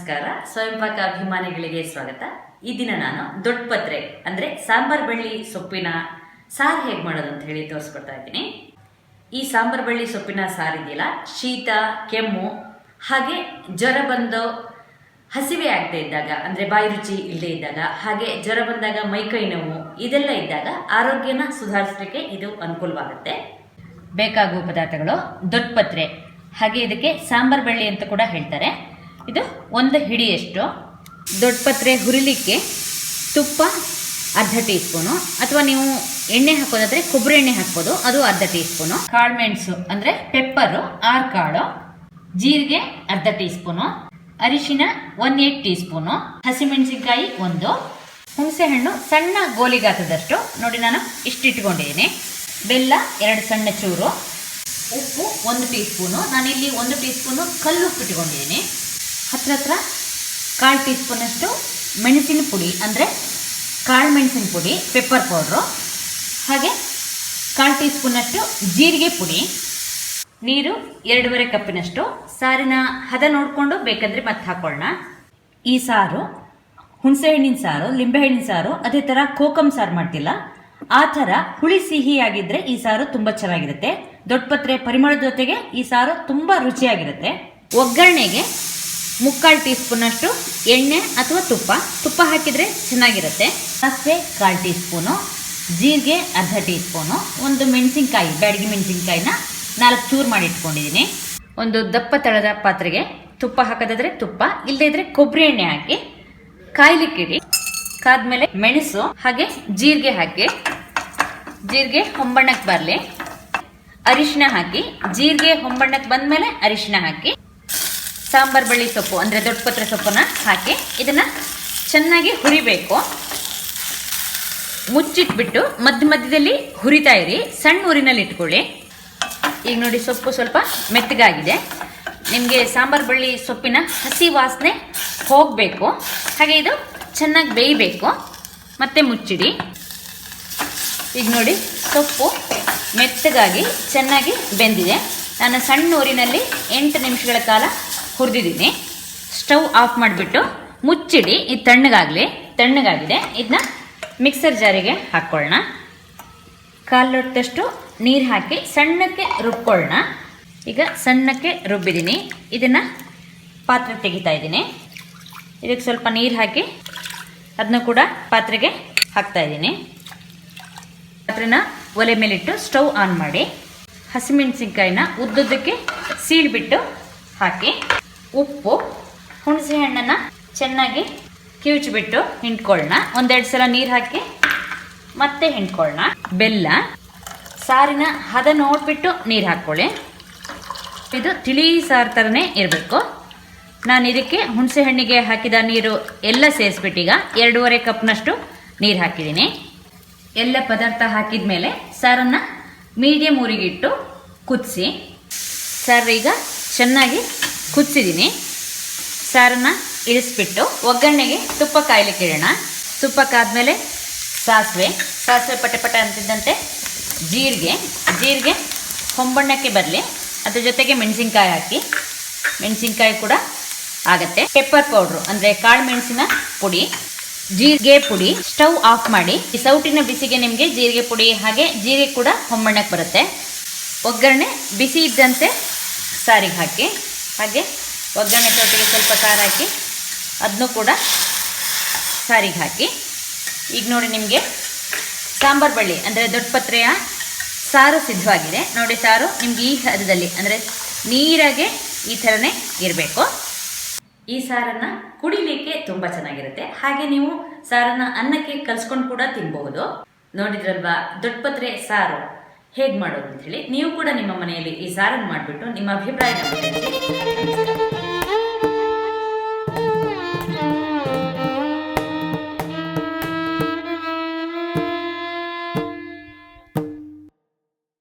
ನಮಸ್ಕಾರ. ಸ್ವಯಂಪಾಕ ಅಭಿಮಾನಿಗಳಿಗೆ ಸ್ವಾಗತ. ಈ ದಿನ ನಾನು ದೊಡ್ಡಪತ್ರೆ ಅಂದ್ರೆ ಸಾಂಬಾರ್ ಬಳ್ಳಿ ಸೊಪ್ಪಿನ ಸಾರು ಹೇಗೆ ಮಾಡೋದು ಅಂತ ಹೇಳಿ ತೋರಿಸ್ಕೊಡ್ತಾ ಇದ್ದೀನಿ. ಈ ಸಾಂಬಾರ್ ಬಳ್ಳಿ ಸೊಪ್ಪಿನ ಸಾರು ಇದೆಯಲ್ಲ, ಶೀತ, ಕೆಮ್ಮು ಹಾಗೆ ಜ್ವರ ಬಂದು ಹಸಿವೆ ಆಗದೆ ಇದ್ದಾಗ ಅಂದ್ರೆ ಬಾಯಿ ರುಚಿ ಇಲ್ಲದೆ ಇದ್ದಾಗ, ಹಾಗೆ ಜ್ವರ ಬಂದಾಗ ಮೈಕೈ ನೋವು ಇದೆಲ್ಲ ಇದ್ದಾಗ ಆರೋಗ್ಯನ ಸುಧಾರಿಸಲಿಕ್ಕೆ ಇದು ಅನುಕೂಲವಾಗುತ್ತೆ. ಬೇಕಾಗುವ ಪದಾರ್ಥಗಳು ದೊಡ್ಡಪತ್ರೆ, ಹಾಗೆ ಇದಕ್ಕೆ ಸಾಂಬಾರ್ ಬಳ್ಳಿ ಅಂತ ಕೂಡ ಹೇಳ್ತಾರೆ. ಇದು ಒಂದು ಹಿಡಿಯಷ್ಟು. ದೊಡ್ಡಪತ್ರೆ ಹುರಿಲಿಕ್ಕೆ ತುಪ್ಪ ಅರ್ಧ ಟೀ ಸ್ಪೂನು, ಅಥವಾ ನೀವು ಎಣ್ಣೆ ಹಾಕೋದಾದ್ರೆ ಕೊಬ್ಬರಿ ಎಣ್ಣೆ ಹಾಕ್ಬೋದು, ಅದು ಅರ್ಧ ಟೀ ಸ್ಪೂನು. ಕಾಳು ಮೆಣಸು ಅಂದ್ರೆ ಪೆಪ್ಪರು 6 ಕಾಳು, ಜೀರಿಗೆ ಅರ್ಧ ಟೀ ಸ್ಪೂನು, ಅರಿಶಿನ 1/8 ಟೀ ಸ್ಪೂನು, ಹಸಿಮೆಣಸಿನಕಾಯಿ 1, ಹುಣಸೆ ಹಣ್ಣು ಸಣ್ಣ ಗೋಲಿ ಗಾತ್ರದಷ್ಟು, ನೋಡಿ ನಾನು ಇಷ್ಟು ಇಟ್ಕೊಂಡಿದ್ದೀನಿ, ಬೆಲ್ಲ 2 ಸಣ್ಣ ಚೂರು, ಉಪ್ಪು 1 ಟೀ ಸ್ಪೂನು. ನಾನಿಲ್ಲಿ 1 ಟೀ ಸ್ಪೂನು ಕಲ್ಲು ಉಪ್ಪು ಇಟ್ಕೊಂಡಿದ್ದೀನಿ. ಹತ್ರ 1/4 ಟೀ ಸ್ಪೂನಷ್ಟು ಮೆಣಸಿನ ಪುಡಿ ಅಂದರೆ ಕಾಳು ಮೆಣಸಿನ ಪುಡಿ, ಪೆಪ್ಪರ್ ಪೌಡ್ರು, ಹಾಗೆ 1/4 ಟೀ ಸ್ಪೂನಷ್ಟು ಜೀರಿಗೆ ಪುಡಿ, ನೀರು 2.5 ಕಪ್ಪಿನಷ್ಟು. ಸಾರಿನ ಹದ ನೋಡಿಕೊಂಡು ಬೇಕಂದ್ರೆ ಮತ್ತೆ ಹಾಕೊಳ್ಳೋಣ. ಈ ಸಾರು ಹುಣಸೆ ಹಣ್ಣಿನ ಸಾರು, ಲಿಂಬೆಹಣ್ಣಿನ ಸಾರು, ಅದೇ ಥರ ಕೋಕಮ್ ಸಾರು ಮಾಡ್ತಿಲ್ಲ, ಆ ಥರ ಹುಳಿ ಸಿಹಿಯಾಗಿದ್ದರೆ ಈ ಸಾರು ತುಂಬ ಚೆನ್ನಾಗಿರುತ್ತೆ. ದೊಡ್ಡಪತ್ರೆ ಪರಿಮಳದ ಜೊತೆಗೆ ಈ ಸಾರು ತುಂಬ ರುಚಿಯಾಗಿರುತ್ತೆ. ಒಗ್ಗರಣೆಗೆ 3/4 ಟೀ ಸ್ಪೂನಷ್ಟು ಎಣ್ಣೆ ಅಥವಾ ತುಪ್ಪ ಹಾಕಿದರೆ ಚೆನ್ನಾಗಿರುತ್ತೆ. ಸಾಸಿವೆ 1/4 ಟೀ ಸ್ಪೂನು, ಜೀರಿಗೆ ಅರ್ಧ ಟೀ ಸ್ಪೂನು, ಒಂದು ಮೆಣಸಿನ್ಕಾಯಿ, ಬ್ಯಾಡಗಿ ಮೆಣಸಿನ್ಕಾಯಿನ 4 ಚೂರು ಮಾಡಿ ಇಟ್ಕೊಂಡಿದ್ದೀನಿ. ಒಂದು ದಪ್ಪ ತಳದ ಪಾತ್ರೆಗೆ ತುಪ್ಪ ಹಾಕೋದಾದ್ರೆ ತುಪ್ಪ, ಇಲ್ಲದೇ ಇದ್ರೆ ಕೊಬ್ಬರಿ ಎಣ್ಣೆ ಹಾಕಿ ಕಾಯ್ಲಿಕ್ಕಿಡಿ. ಕಾದ್ಮೇಲೆ ಮೆಣಸು ಹಾಗೆ ಜೀರಿಗೆ ಹಾಕಿ, ಜೀರಿಗೆ ಹೊಂಬಣ್ಣಕ್ಕೆ ಬರಲಿ, ಅರಿಶಿನ ಹಾಕಿ, ಜೀರಿಗೆ ಹೊಂಬಣ್ಣಕ್ಕೆ ಬಂದ್ಮೇಲೆ ಅರಿಶಿನ ಹಾಕಿ, ಸಾಂಬಾರ್ ಬಳ್ಳಿ ಸೊಪ್ಪು ಅಂದರೆ ದೊಡ್ಡಪತ್ರೆ ಸೊಪ್ಪನ್ನ ಹಾಕಿ ಇದನ್ನ ಚೆನ್ನಾಗಿ ಹುರಿಬೇಕು. ಮುಚ್ಚಿಟ್ಬಿಟ್ಟು ಮಧ್ಯದಲ್ಲಿ ಹುರಿತಾ ಇರಿ, ಸಣ್ಣ ಊರಿನಲ್ಲಿ ಇಟ್ಕೊಳ್ಳಿ. ಈಗ ನೋಡಿ ಸೊಪ್ಪು ಸ್ವಲ್ಪ ಮೆತ್ತಗಾಗಿದೆ. ನಿಮಗೆ ಸಾಂಬಾರ್ ಬಳ್ಳಿ ಸೊಪ್ಪಿನ ಹಸಿ ವಾಸನೆ ಹೋಗಬೇಕು, ಹಾಗೆ ಇದು ಚೆನ್ನಾಗಿ ಬೇಯಬೇಕು. ಮತ್ತೆ ಮುಚ್ಚಿಡಿ. ಈಗ ನೋಡಿ ಸೊಪ್ಪು ಮೆತ್ತಗಾಗಿ ಚೆನ್ನಾಗಿ ಬೆಂದಿದೆ. ನಾನು ಸಣ್ಣ ಊರಿನಲ್ಲಿ 8 ನಿಮಿಷಗಳ ಕಾಲ ಹುರಿದಿದ್ದೀನಿ. ಸ್ಟವ್ ಆಫ್ ಮಾಡಿಬಿಟ್ಟು ಮುಚ್ಚಿಡಿ. ಇದು ತಣ್ಣಗಾಗಿದೆ. ಇದನ್ನ ಮಿಕ್ಸರ್ ಜಾರಿಗೆ ಹಾಕ್ಕೊಳ್ಳೋಣ. 1/4 ಲೋಟದಷ್ಟು ನೀರು ಹಾಕಿ ಸಣ್ಣಕ್ಕೆ ರುಬ್ಕೊಳ್ಳೋಣ. ಈಗ ಸಣ್ಣಕ್ಕೆ ರುಬ್ಬಿದ್ದೀನಿ. ಇದನ್ನು ಪಾತ್ರೆ ತೆಗಿತಾ ಇದ್ದೀನಿ. ಇದಕ್ಕೆ ಸ್ವಲ್ಪ ನೀರು ಹಾಕಿ ಅದನ್ನು ಕೂಡ ಪಾತ್ರೆಗೆ ಹಾಕ್ತಾ ಇದ್ದೀನಿ. ಪಾತ್ರೆನ ಒಲೆ ಮೇಲಿಟ್ಟು ಸ್ಟವ್ ಆನ್ ಮಾಡಿ, ಹಸಿಮೆಣಸಿನ್ಕಾಯಿನ ಉದ್ದುದ್ದಕ್ಕೆ ಸೀಳ್ಬಿಟ್ಟು ಹಾಕಿ, ಉಪ್ಪು, ಹುಣಸೆ ಹಣ್ಣನ್ನು ಚೆನ್ನಾಗಿ ಕಿವುಚಿಬಿಟ್ಟು ಹಿಂಡ್ಕೊಳ್ಳೋಣ. 1-2 ಸಲ ನೀರು ಹಾಕಿ ಮತ್ತೆ ಹಿಂಡ್ಕೊಳ್ಳೋಣ. ಬೆಲ್ಲ, ಸಾರಿನ ಹದ ನೋಡಿಬಿಟ್ಟು ನೀರು ಹಾಕ್ಕೊಳ್ಳಿ. ಇದು ತಿಳಿ ಸಾರು ಥರನೇ ಇರಬೇಕು. ನಾನು ಇದಕ್ಕೆ ಹುಣಸೆ ಹಣ್ಣಿಗೆ ಹಾಕಿದ ನೀರು ಎಲ್ಲ ಸೇರಿಸ್ಬಿಟ್ಟೀಗ 2.5 ಕಪ್ನಷ್ಟು ನೀರು ಹಾಕಿದ್ದೀನಿ. ಎಲ್ಲ ಪದಾರ್ಥ ಹಾಕಿದ ಮೇಲೆ ಸಾರನ್ನು ಮೀಡಿಯಮ್ ಊರಿಗಿಟ್ಟು ಕುದಿಸಿ. ಸಾರು ಈಗ ಚೆನ್ನಾಗಿ ಕುದಿಸಿದ್ದೀನಿ. ಸಾರನ್ನು ಇಳಿಸ್ಬಿಟ್ಟು ಒಗ್ಗರಣೆಗೆ ತುಪ್ಪ ಕಾಯ್ಲಿಕ್ಕೆ ಇಡೋಣ. ತುಪ್ಪ ಕಾದ್ಮೇಲೆ ಸಾಸಿವೆ ಪಟೆ ಅಂತಿದ್ದಂತೆ ಜೀರಿಗೆ ಹೊಂಬಣ್ಣಕ್ಕೆ ಬರಲಿ. ಅದ್ರ ಜೊತೆಗೆ ಮೆಣಸಿನ್ಕಾಯಿ ಹಾಕಿ, ಮೆಣಸಿನ್ಕಾಯಿ ಕೂಡ ಆಗತ್ತೆ. ಪೆಪ್ಪರ್ ಪೌಡ್ರು ಅಂದರೆ ಕಾಳು ಮೆಣಸಿನ ಪುಡಿ, ಜೀರಿಗೆ ಪುಡಿ. ಸ್ಟವ್ ಆಫ್ ಮಾಡಿ. ಈ ಸೌಟಿನ ಬಿಸಿಗೆ ನಿಮಗೆ ಜೀರಿಗೆ ಪುಡಿ ಹಾಗೆ ಜೀರಿಗೆ ಕೂಡ ಹೊಂಬಣ್ಣಕ್ಕೆ ಬರುತ್ತೆ. ಒಗ್ಗರಣೆ ಬಿಸಿ ಇದ್ದಂತೆ ಸಾರಿಗೆ ಹಾಕಿ, ಹಾಗೆ ಒಗ್ಗರಣೆ ಸೌಟಿಗೆ ಸ್ವಲ್ಪ ಖಾರ ಹಾಕಿ ಅದನ್ನು ಕೂಡ ಸಾರಿಗೆ ಹಾಕಿ. ಈಗ ನೋಡಿ ನಿಮಗೆ ಸಾಂಬಾರ್ ಬಳ್ಳಿ ಅಂದರೆ ದೊಡ್ಡಪತ್ರೆಯ ಸಾರು ಸಿದ್ಧವಾಗಿದೆ. ನೋಡಿ ಸಾರು ನಿಮ್ಗೆ ಈ ಹದದಲ್ಲಿ ಅಂದರೆ ನೀರಾಗೆ ಈ ಥರನೇ ಇರಬೇಕು. ಈ ಸಾರನ್ನು ಕುಡಿಲಿಕ್ಕೆ ತುಂಬ ಚೆನ್ನಾಗಿರುತ್ತೆ. ಹಾಗೆ ನೀವು ಸಾರನ್ನು ಅನ್ನಕ್ಕೆ ಕಲಿಸ್ಕೊಂಡು ಕೂಡ ತಿನ್ಬಹುದು. ನೋಡಿದ್ರಲ್ವಾ ದೊಡ್ಡಪತ್ರೆ ಸಾರು ಹೇಗೆ ಮಾಡೋದು ಅಂತ ಹೇಳಿ. ನೀವು ಕೂಡ ನಿಮ್ಮ ಮನೆಯಲ್ಲಿ ಈ ಸಾರನ್ನು ಮಾಡಿಬಿಟ್ಟು ನಿಮ್ಮ ಅಭಿಪ್ರಾಯವನ್ನು ತಿಳಿಸಿ.